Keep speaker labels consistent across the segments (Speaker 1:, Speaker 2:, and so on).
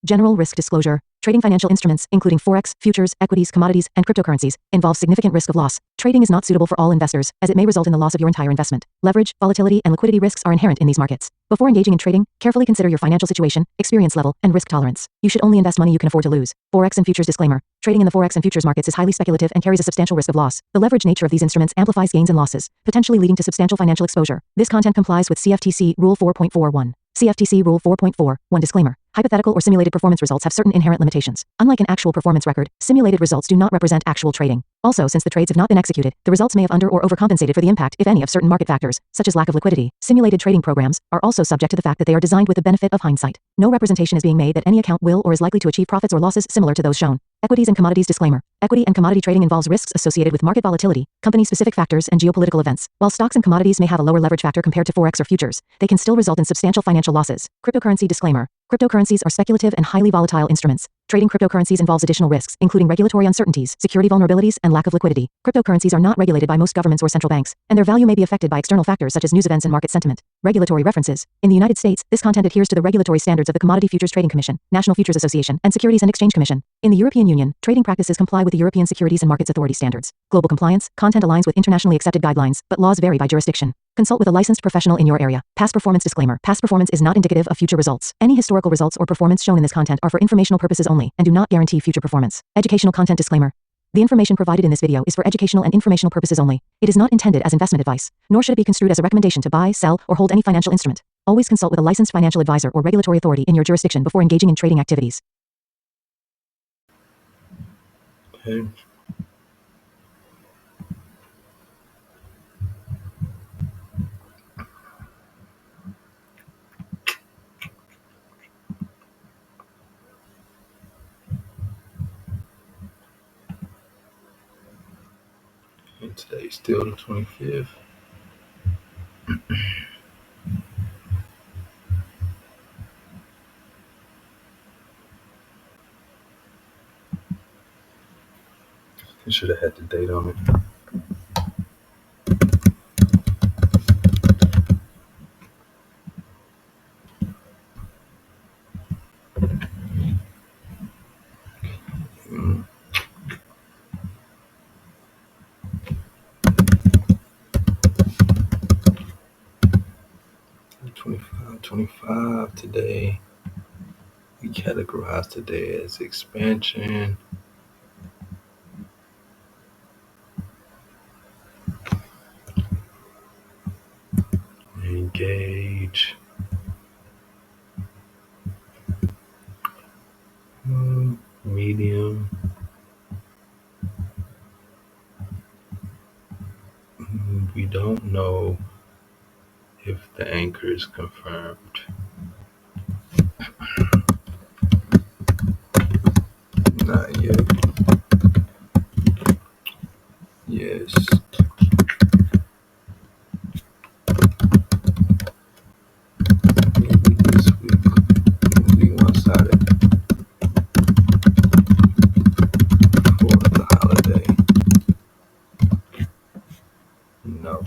Speaker 1: General risk disclosure. Trading financial instruments, including forex, futures, equities, commodities, and cryptocurrencies, involves significant risk of loss. Trading is not suitable for all investors, as it may result in the loss of your entire investment. Leverage, volatility, and liquidity risks are inherent in these markets. Before engaging in trading, carefully consider your financial situation, experience level, and risk tolerance. You should only invest money you can afford to lose. Forex and futures disclaimer. Trading in the forex and futures markets is highly speculative and carries a substantial risk of loss. The leverage nature of these instruments amplifies gains and losses, potentially leading to substantial financial exposure. This content complies with CFTC Rule 4.41. CFTC Rule 4.41 disclaimer. Hypothetical or simulated performance results have certain inherent limitations. Unlike an actual performance record, simulated results do not represent actual trading. Also, since the trades have not been executed, the results may have under or overcompensated for the impact, if any, of certain market factors, such as lack of liquidity. Simulated trading programs are also subject to the fact that they are designed with the benefit of hindsight. No representation is being made that any account will or is likely to achieve profits or losses similar to those shown. Equities and commodities disclaimer. Equity and commodity trading involves risks associated with market volatility, company-specific factors, and geopolitical events. While stocks and commodities may have a lower leverage factor compared to forex or futures, they can still result in substantial financial losses. Cryptocurrency disclaimer. Cryptocurrencies are speculative and highly volatile instruments. Trading cryptocurrencies involves additional risks, including regulatory uncertainties, security vulnerabilities, and lack of liquidity. Cryptocurrencies are not regulated by most governments or central banks, and their value may be affected by external factors such as news events and market sentiment. Regulatory references. In the United States, this content adheres to the regulatory standards of the Commodity Futures Trading Commission, National Futures Association, and Securities and Exchange Commission. In the European Union, trading practices comply with the European Securities and Markets Authority standards. Global compliance, content aligns with internationally accepted guidelines, but laws vary by jurisdiction. Consult with a licensed professional in your area. Past performance disclaimer. Past performance is not indicative of future results. Any historical results or performance shown in this content are for informational purposes only and do not guarantee future performance. Educational content disclaimer. The information provided in this video is for educational and informational purposes only. It is not intended as investment advice, nor should it be construed as a recommendation to buy, sell, or hold any financial instrument. Always consult with a licensed financial advisor or regulatory authority in your jurisdiction before engaging in trading activities.
Speaker 2: Okay. And today's still the 25th. I should have had the date on it. Mm. 25 today. We categorize today as expansion, engage, medium, we don't know if the anchor is confirmed. Not yet. Yes. Maybe this week will be one-sided for the holiday. No.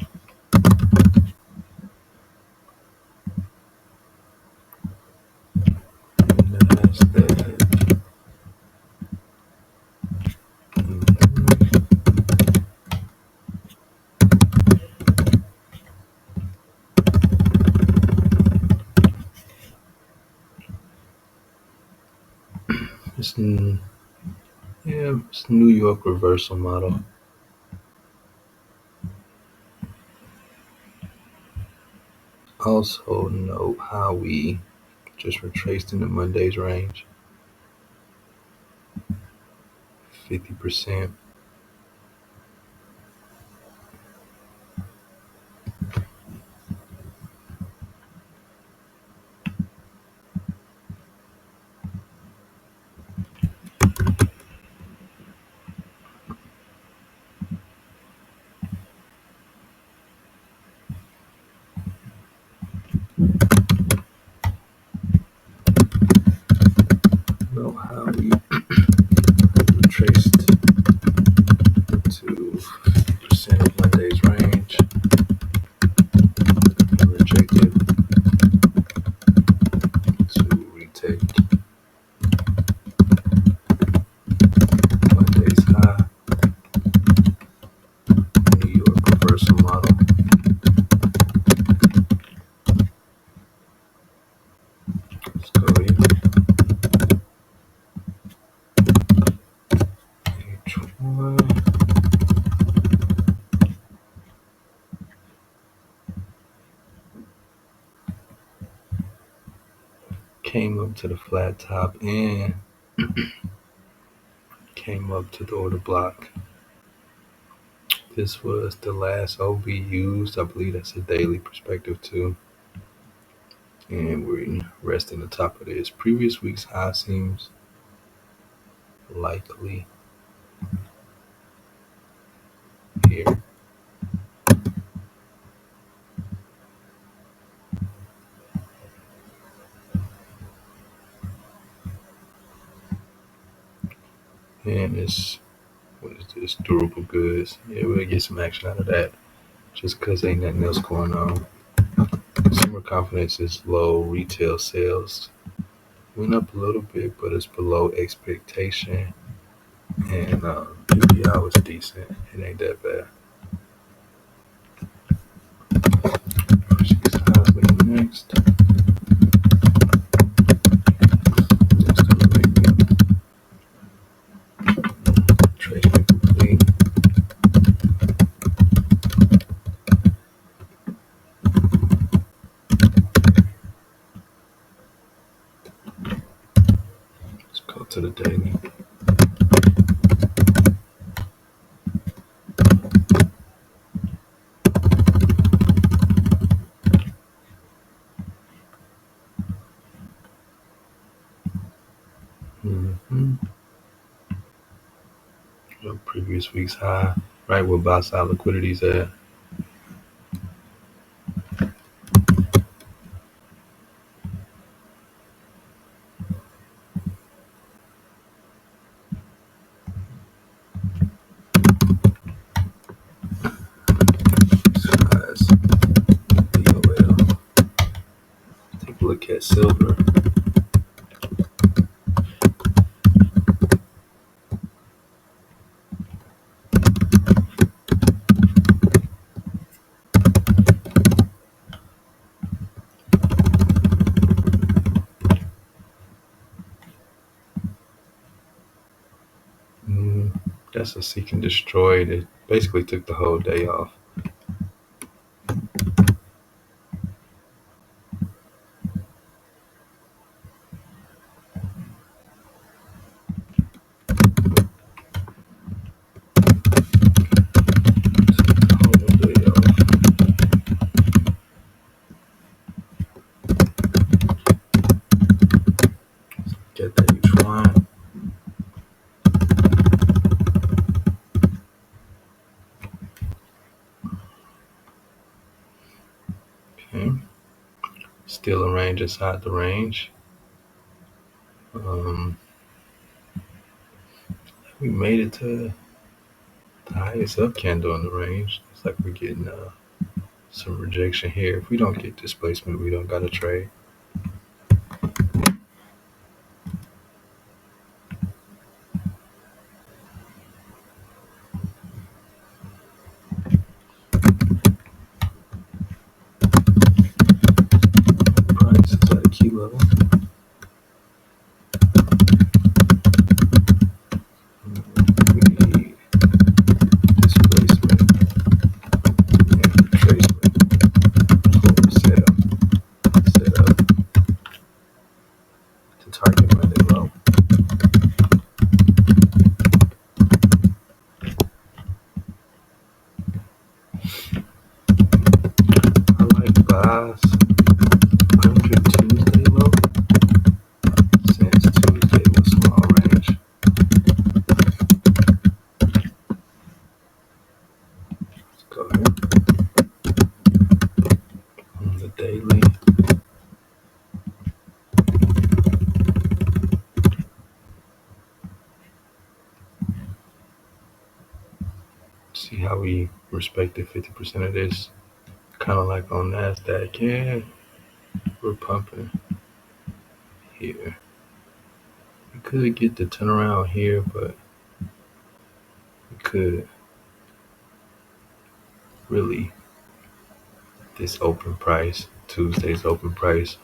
Speaker 2: It's New York reversal model. Also note how we just retraced into Monday's range. 50%. Know how we retraced came up to the flat top and came up to the order block. This was the last OB used. I believe that's a daily perspective too. And we're resting the top of this. Previous week's high seems likely here. And it's, what is this, durable goods. Yeah, we'll get some action out of that just because ain't nothing else going on. Consumer confidence is low. Retail sales went up a little bit, but it's below expectation. And PPI was decent. It ain't that bad. Next. Next on the trade complete. Let's go to the daily. Previous week's high, right where buy side liquidity's at. Size DOL. Take a look at silver. That's a seek and destroy. It basically took the whole day off. Get that each one. Okay. Still a range inside the range. We made it to the highest up candle in the range. It's like we're getting some rejection here. If we don't get displacement, we don't got to trade. Price is at a key level. We need displacement and retracement for set up to target Monday low. I like buys under Tuesday low since Tuesday was small range. Let's go here on the daily. See how we respected 50% of this. Kind of like on NASDAQ. Yeah, we're pumping here. We could get the turnaround here, but we could really this open price, Tuesday's open price.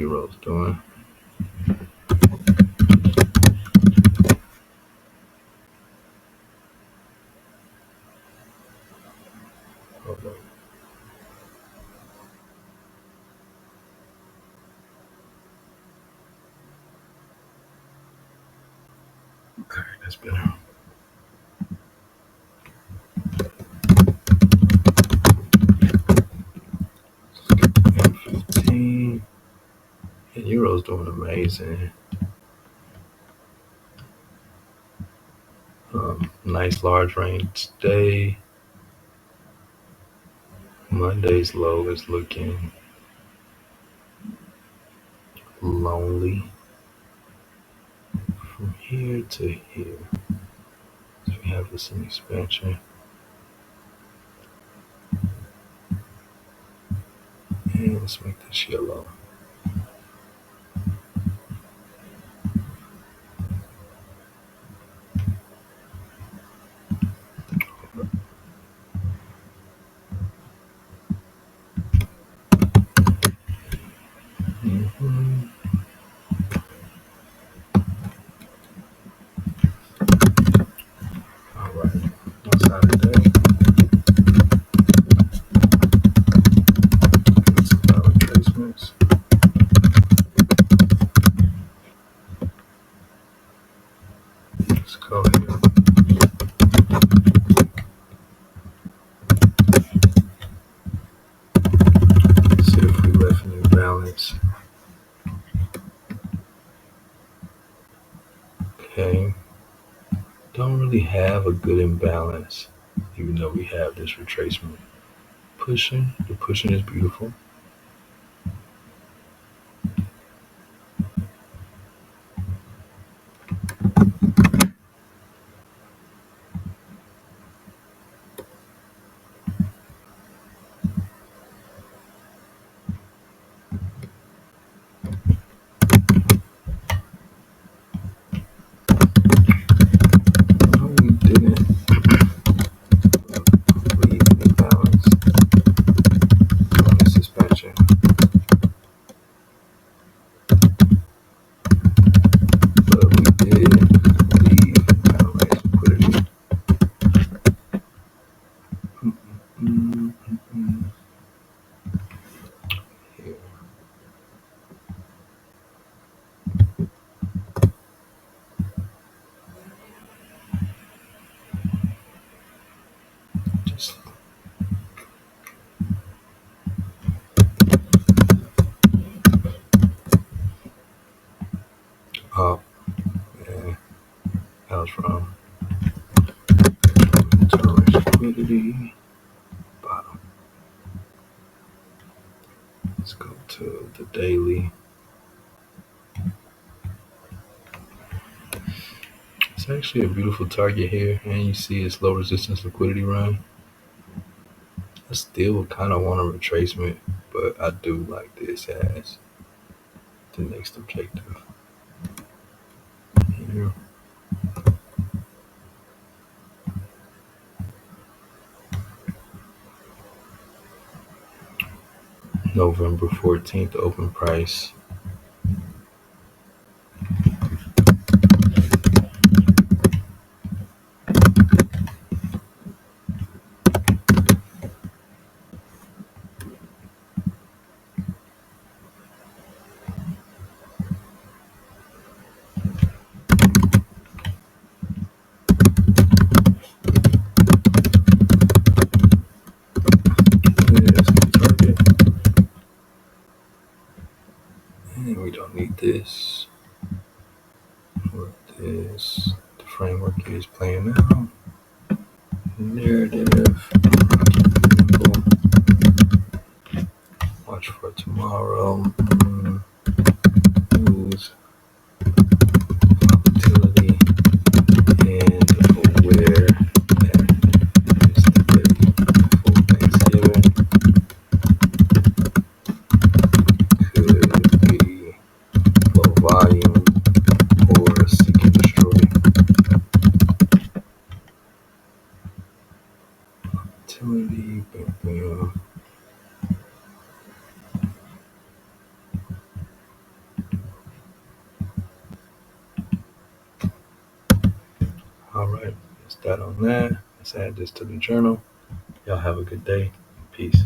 Speaker 2: Euro's doing. Hold up. Okay, that's better. M15. Yeah, Euro's doing amazing. Nice large range today. Monday's low is looking lonely from here to here. So we have some expansion. And let's make this yellow. Mm-hmm. All right. Outside of that, get some dollar placements. Let's go here. See if we left an imbalance. Okay. Don't really have a good imbalance, even though we have this retracement. The pushing is beautiful. No, we didn't leave an imbalance on the suspension, but we did leave imbalance liquidity. Here, just up. Yeah, that was wrong. Tolerance liquidity. Bottom. Let's go to the daily. It's actually a beautiful target here, and you see it's low resistance liquidity run. I still kind of want a retracement, but I do like this as the next objective. Here. November 14th open price. There's the target. And we don't need this. What this? The framework is playing out. Narrative. Watch for tomorrow. News. Volatility. And aware that it's the day before Thanksgiving. Could be low volume or seek and destroy. Volatility. Boom, boom. All right, that's that on that. Let's add this to the journal. Y'all have a good day. Peace.